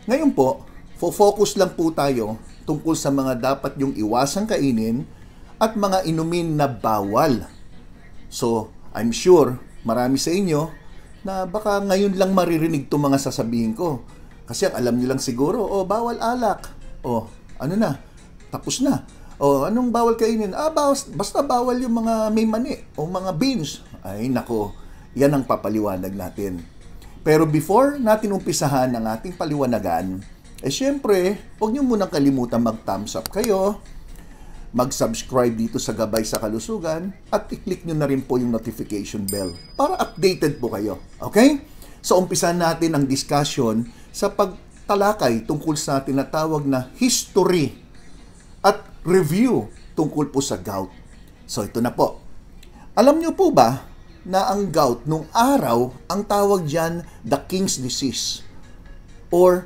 Ngayon po, focus lang po tayo tungkol sa mga dapat yung iwasang kainin at mga inumin na bawal. So, I'm sure marami sa inyo na baka ngayon lang maririnig itong mga sasabihin ko. Kasi ang alam niyo lang siguro, bawal alak. Ano na, tapos na. Anong bawal kainin? Basta bawal yung mga may mani o mga beans. Ay, nako, yan ang papaliwanag natin. Pero before natin umpisahan ang ating paliwanagan, syempre, huwag niyo munang kalimutan mag-thumbs up kayo, mag-subscribe dito sa Gabay sa Kalusugan, at i-click nyo na rin po yung notification bell para updated po kayo. Okay? So, umpisahan natin ang discussion sa pagtalakay tungkol sa tinatawag na history at review tungkol po sa gout. So, ito na po. Alam nyo po ba na ang gout nung araw, ang tawag dyan, the king's disease or